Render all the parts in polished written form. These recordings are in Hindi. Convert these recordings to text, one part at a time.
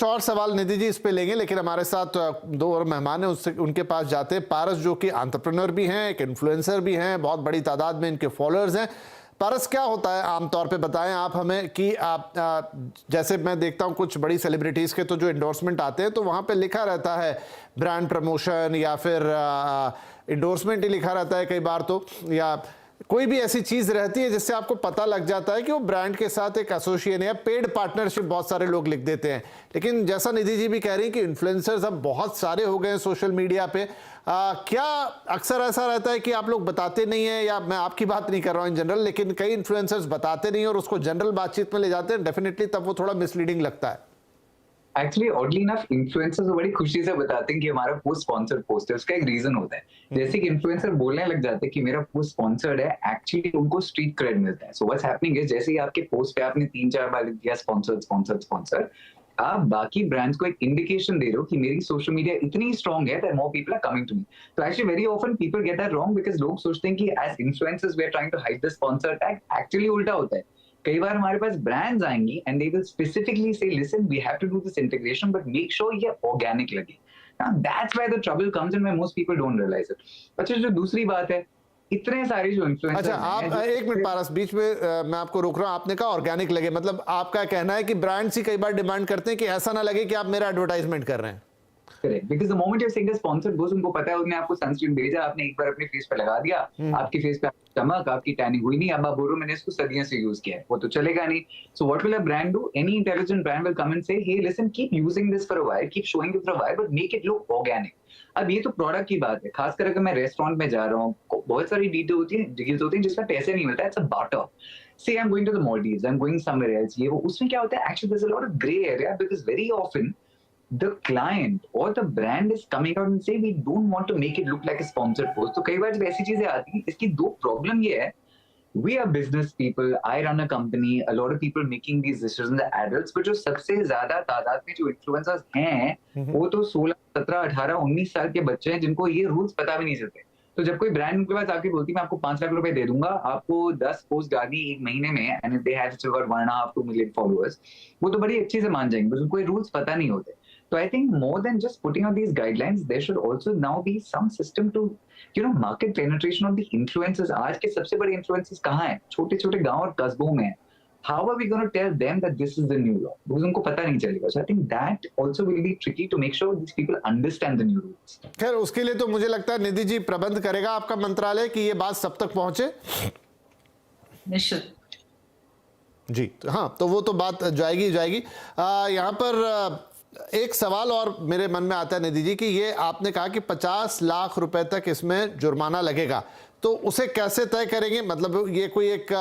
और सवाल निधि जी इस पे लेंगे, लेकिन हमारे साथ दो और मेहमान हैं, उससे उनके पास जाते हैं। पारस जो कि एंटरप्रेन्योर भी हैं, एक इन्फ्लुएंसर भी हैं, बहुत बड़ी तादाद में इनके फॉलोअर्स हैं। पारस, क्या होता है आमतौर पे, बताएं आप हमें कि आप जैसे मैं देखता हूं कुछ बड़ी सेलिब्रिटीज़ के तो जो इंडोर्समेंट आते हैं तो वहां पे लिखा रहता है ब्रांड प्रमोशन या फिर इंडोर्समेंट ही लिखा रहता है कई बार तो, या कोई भी ऐसी चीज रहती है जिससे आपको पता लग जाता है कि वो ब्रांड के साथ एक एसोसिएशन या पेड पार्टनरशिप बहुत सारे लोग लिख देते हैं। लेकिन जैसा निधि जी भी कह रही हैं कि इन्फ्लुएंसर्स अब बहुत सारे हो गए हैं सोशल मीडिया पे, क्या अक्सर ऐसा रहता है कि आप लोग बताते नहीं है, या मैं आपकी बात नहीं कर रहा हूं इन जनरल, लेकिन कई इन्फ्लुएंसर्स बताते नहीं और उसको जनरल बातचीत में ले जाते हैं, डेफिनेटली तब वो थोड़ा मिसलीडिंग लगता है। एक्चुअली ऑडली इनफ इन्फ्लुएंसर्स बड़ी खुशी से बताते हैं कि हमारा पोस्ट स्पॉन्सर्ड पोस्ट है। उसका एक रीजन होता है, जैसे कि इन्फ्लुएंसर बोलने लग जाते हैं कि मेरा पोस्ट स्पॉन्सर्ड है, एक्चुअली उनको स्ट्रीट क्रेड मिलता है। सो व्हाट्स हैपनिंग इज, जैसे ही आपके पोस्ट पे आपने 3-4 बार लिख दिया स्पॉन्सर्ड स्पॉन्सर्ड स्पॉन्सर्ड, आप बाकी ब्रांड्स को एक इंडिकेशन दे रहे हो कि मेरी सोशल मीडिया इतनी स्ट्रांग है that more people are coming to me. तो actually very often people get that wrong because लोग सोचते हैं कि as influencers we are trying to hide the sponsor tag. Actually उल्टा होता है। कई बार हमारे पास ब्रांड्स आएंगी and they will specifically say listen we have to do this integration but make sure ये ऑर्गेनिक लगे। Now that's where the trouble comes in, where most people don't realize it. अच्छा, जो दूसरी बात है, इतने सारे जो इन्फ्लुएंसर्स अच्छा, आप एक मिनट पारस, बीच में मैं आपको रोक रहा हूं। आपने कहा ऑर्गेनिक लगे, मतलब आपका कहना है कि ब्रांड्स ही कई बार डिमांड करते हैं कि ऐसा ना लगे कि आप मेरा एडवर्टाइजमेंट कर रहे हैं। Correct, because the moment you saying sponsored post, उनको पता है उन्होंने आपको सनस्क्रीन भेजा, आपने एक बार अपने फेस पे लगा दिया, आपकी फेस पे चमक, आपकी टैनिंग हुई नहीं, अब आप बोल रहे हो मैंने इसको सदियों से यूज किया है, वो तो चलेगा नहीं। So what will a brand do? Any intelligent brand will come and say hey listen, keep using this for a while, keep showing it for a while, but make it look organic. अब ये तो प्रोडक्ट की बात है, खासकर अगर मैं रेस्टोरेंट में जा रहा हूँ, बहुत सारी डील्स होती है जिसमें पैसे नहीं मिलता, it's a barter. Say I'm going to the Maldives, I'm going somewhere else, ये वो, उसमें क्या होता है, actually there's a lot of gray area because very often the client or the brand is coming out and say we don't want to make it look like a sponsored post। तो कई बार जब ऐसी चीजें आती हैं, इसकी दो प्रॉब्लम ये है, we are business people, I run a company, a lot of people making these decisions are adults, but जो सबसे ज्यादा तादाद में जो influencers हैं वो तो 16, 17, 18, 19 साल के बच्चे हैं जिनको ये रूल्स पता भी नहीं चलते। तो जब कोई ब्रांड उनके पास आके बोलती है मैं आपको 5 लाख रुपए दे दूंगा, आपको 10 पोस्ट डालनी एक महीने में, and they have still got 1.5-2 million followers, वो तो बड़ी अच्छी से मान जाएंगे, बस उनको ये रूल्स पता नहीं होते। तो I think more than just putting out these guidelines, there should also now be some system to market penetration of the influencers. आज के सबसे बड़े इन्फ्लुएंसर्स कहाँ हैं? छोटे-छोटे गांव और कस्बों में हैं। How are we going to tell them that this is the new law? Because उनको पता नहीं चलेगा। So I think that also will be tricky to make sure these people understand the new rules. खैर, उसके लिए तो मुझे लगता है निधि जी प्रबंध करेगा आपका मंत्रालय कि ये बात सब तक पहुंचे। निश्चित जी हाँ, तो वो तो बात जाएगी जाएगी। यहाँ पर एक सवाल और मेरे मन में आता है निधि जी कि ये आपने कहा कि 50 लाख रुपए तक इसमें जुर्माना लगेगा, तो उसे कैसे तय करेंगे? मतलब ये कोई एक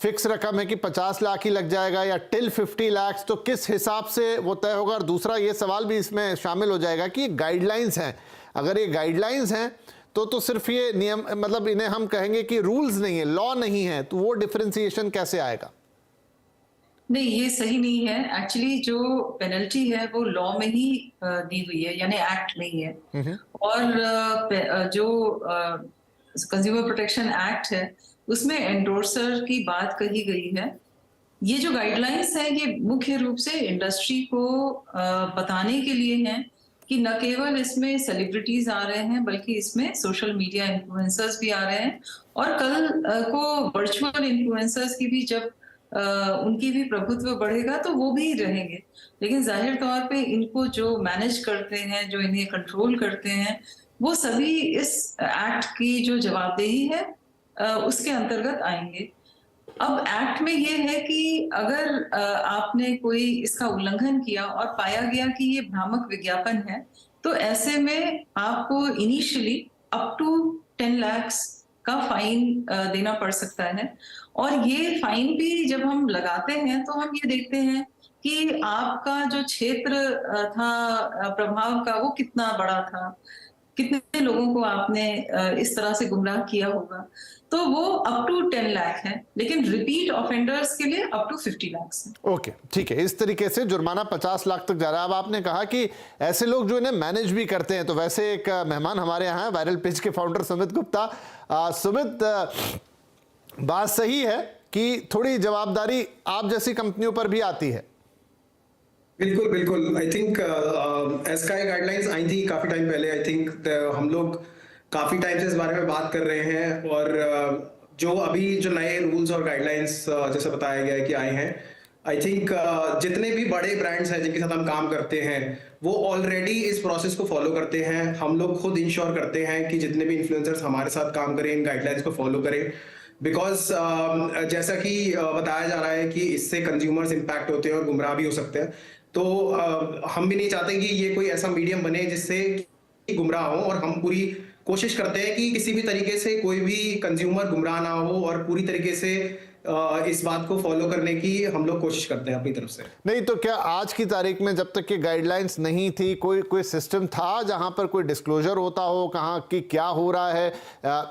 फिक्स रकम है कि 50 लाख ही लग जाएगा या टिल 50 लाख, तो किस हिसाब से वो तय होगा? और दूसरा ये सवाल भी इसमें शामिल हो जाएगा कि गाइडलाइंस हैं, अगर ये गाइडलाइंस हैं तो सिर्फ ये नियम, मतलब इन्हें हम कहेंगे कि रूल्स नहीं है, लॉ नहीं है, तो वो डिफरेंशिएशन कैसे आएगा? नहीं, ये सही नहीं है। एक्चुअली जो पेनल्टी है वो लॉ में ही दी हुई है, यानी एक्ट में ही है। और जो कंज्यूमर प्रोटेक्शन एक्ट है उसमें एंडोर्सर की बात कही गई है। ये जो गाइडलाइंस है ये मुख्य रूप से इंडस्ट्री को बताने के लिए हैं कि न केवल इसमें सेलिब्रिटीज आ रहे हैं बल्कि इसमें सोशल मीडिया इन्फ्लुएंसर्स भी आ रहे हैं, और कल को वर्चुअल इन्फ्लुएंसर्स की भी जब उनकी भी प्रभुत्व बढ़ेगा तो वो भी रहेंगे। लेकिन जाहिर तौर पे इनको जो मैनेज करते हैं, जो इन्हें कंट्रोल करते हैं, वो सभी इस एक्ट की जो जवाबदेही है उसके अंतर्गत आएंगे। अब एक्ट में ये है कि अगर आपने कोई इसका उल्लंघन किया और पाया गया कि ये भ्रामक विज्ञापन है, तो ऐसे में आपको इनिशियली अप टू 10 लाख का फाइन देना पड़ सकता है। और ये फाइन भी जब हम लगाते हैं तो हम ये देखते हैं कि आपका जो क्षेत्र था प्रभाव का वो कितना बड़ा था, कितने लोगों को आपने इस तरह से गुमराह किया होगा। तो वो अप टू 10 लाख है, लेकिन रिपीट ऑफेंडर्स के लिए अप टू 50 लाख है। ओके, ठीक है, इस तरीके से जुर्माना 50 लाख तक जा रहा है। अब आपने कहा कि ऐसे लोग जो इन्हें मैनेज भी करते हैं, तो वैसे एक मेहमान हमारे यहाँ है, वायरल पेज के फाउंडर सुमित गुप्ता। सुमित, बात सही है कि थोड़ी जवाबदारी आप जैसी कंपनियों पर भी आती है? बिल्कुल बिल्कुल। आई थिंक एस्काई गाइडलाइंस आई थी काफी टाइम पहले। आई थिंक हम लोग काफी टाइम से इस बारे में बात कर रहे हैं, और जो अभी जो नए रूल्स और गाइडलाइंस जैसे बताया गया है कि आए हैं, आई थिंक जितने भी बड़े ब्रांड्स हैं जिनके साथ हम काम करते हैं वो ऑलरेडी इस प्रोसेस को फॉलो करते हैं। हम लोग खुद इंश्योर करते हैं कि जितने भी इन्फ्लुएंसर्स हमारे साथ काम करें इन गाइडलाइंस को फॉलो करें, बिकॉज जैसा कि बताया जा रहा है कि इससे कंज्यूमर्स इम्पैक्ट होते हैं और गुमराह भी हो सकते हैं। तो हम भी नहीं चाहते कि ये कोई ऐसा मीडियम बने जिससे कि गुमराह हो, और हम पूरी कोशिश करते हैं कि किसी भी तरीके से कोई भी कंज्यूमर गुमराह ना हो, और पूरी तरीके से इस बात को फॉलो करने की हम लोग कोशिश करते हैं अपनी तरफ से। नहीं तो क्या आज की तारीख में, जब तक कि गाइडलाइंस नहीं थी, कोई सिस्टम था जहां पर कोई डिस्क्लोजर होता हो कहाँ कि क्या हो रहा है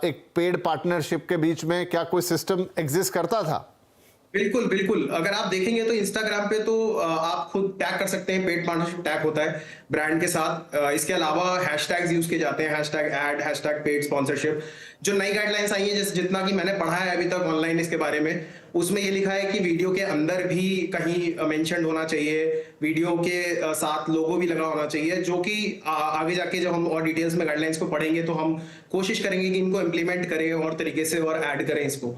एक पेड पार्टनरशिप के बीच में? क्या कोई सिस्टम एग्जिस्ट करता था? बिल्कुल बिल्कुल। अगर आप देखेंगे तो इंस्टाग्राम पे तो आप खुद टैग कर सकते हैं, पेड पार्टनरशिप टैग होता है ब्रांड के साथ। इसके अलावा हैशटैग्स यूज किए जाते हैं, hashtag add, hashtag paid sponsorship. जो नई गाइडलाइंस आई है, जितना कि मैंने पढ़ा है अभी तक ऑनलाइन इसके बारे में, उसमें ये लिखा है कि वीडियो के अंदर भी कहीं मेंशन होना चाहिए, वीडियो के साथ लोगो भी लगा होना चाहिए, जो कि आगे जाके जब हम और डिटेल्स में गाइडलाइंस को पढ़ेंगे तो हम कोशिश करेंगे कि इनको इम्प्लीमेंट करें और तरीके से और ऐड करें इसको।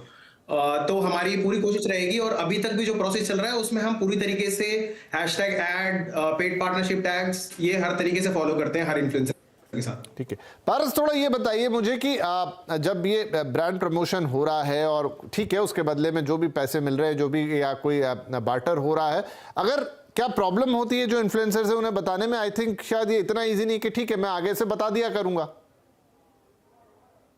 तो हमारी पूरी कोशिश रहेगी, और अभी तक भी जो प्रोसेस चल रहा है उसमें हम पूरी तरीके से hashtag add, paid partnership tags, ये हर तरीके से फॉलो करते हैं हर इन्फ्लुएंसर के साथ। ठीक है पारस, थोड़ा ये बताइए मुझे कि जब ये ब्रांड प्रमोशन हो रहा है और ठीक है उसके बदले में जो भी पैसे मिल रहे हैं, जो भी या कोई बार्टर हो रहा है, अगर क्या प्रॉब्लम होती है जो इन्फ्लुएंसर्स है उन्हें बताने में? आई थिंक शायद ये इतना इजी नहीं कि ठीक है मैं आगे से बता दिया करूंगा।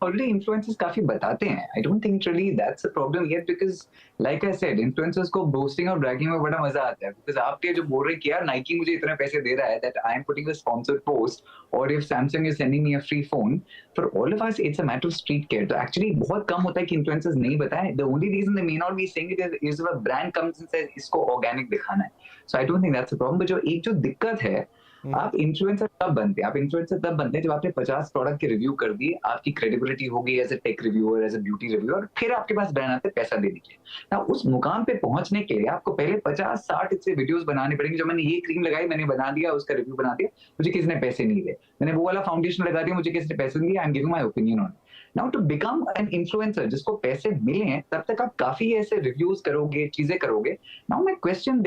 ऑलरेडी इन्फ्लुएंसर्स काफी बताते हैं। आई don't think really that's a problem yet, because like I said, influencers को बोस्टिंग और ब्रैगिंग में बड़ा मजा आता है। बिकॉज आप ये जो बोल रहे हैं कि यार नाइकी मुझे इतने पैसे दे रहा है that I am putting a sponsored post, और if Samsung is sending me a free phone, for all of us it's a matter of street care. तो एक्चुअली बहुत कम होता है कि इन्फ्लुएंसर्स नहीं बताएं। The only reason they may not be saying it is a brand comes and says इसको ऑर्गेनिक दिखाना है। So I don't think that's a problem. But जो एक जो दिक्कत है, आप इन्फ्लुएंसर तब बनते हैं, आप इन्फ्लुएंसर तब बनते हैं जब आपने 50 प्रोडक्ट के रिव्यू कर दिए, आपकी क्रेडिबिलिटी हो गई as a tech reviewer, as a beauty reviewer, फिर आपके पास ब्रांड आते हैं पैसा देने के लिए। ना उस मुकाम पे पहुंचने के लिए आपको पहले 50-60 इससे वीडियोस बनाने पड़ेंगे। जो मैंने ये क्रीम लगाई, मैंने बना दिया, उसका रिव्यू बना दिया, मुझे किसी ने पैसे नहीं दिए। मैंने वो वाला फाउंडेशन लगा दिया, मुझे किसी ने पैसे नहीं दिए, I am giving my opinion on it. Now to become an influencer जिसको पैसे मिले हैं, तब तक आप काफी ऐसे रिव्यूज करोगे, चीजें करोगे। Now my question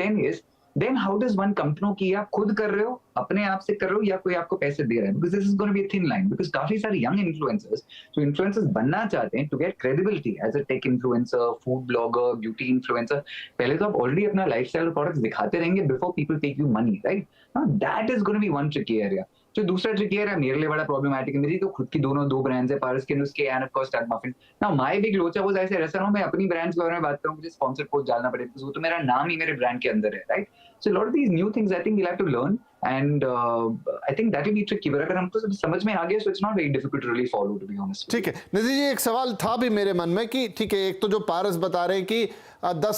then how does one company की आप खुद कर रहे हो, अपने आप से कर रहे हो, या कोई आपको पैसे दे रहा है? Because this is gonna be a thin line. Because काफी सारे यंग इन्फ्लुएंसर्स जो इन्फ्लुएंसर्स बनना चाहते हैं to get credibility as a tech influencer, food blogger, beauty influencer, पहले तो आप ऑलरेडी अपना लाइफस्टाइल प्रोडक्ट्स दिखाते रहेंगे before people take you money, right? Now that is gonna be one tricky area. जो दूसरा ट्रिक है मेरे लिए बड़ा प्रॉब्लमेटिक है। मेरी तो खुद की दो ब्रांड्स है, पारस के नुस्खे end of course tug muffin. Now my big लोचा वाज ऐसे ऐसा ना मैं अपनी ब्रांड्स के बारे में बात करूं, मुझे स्पॉन्सर पोस्ट डालना पड़े, बिकॉज़ वो तो मेरा नाम ही मेरे ब्रांड के अंदर है, right? So lot of these new things I think we have to learn, and I think that will be tricky. But अगर हमको समझ में आ गया so it's not very difficult to really follow, to be honest. ठीक है निधि जी, एक सवाल था भी मेरे मन में कि ठीक है, एक तो जो पारस बता रहे हैं कि 10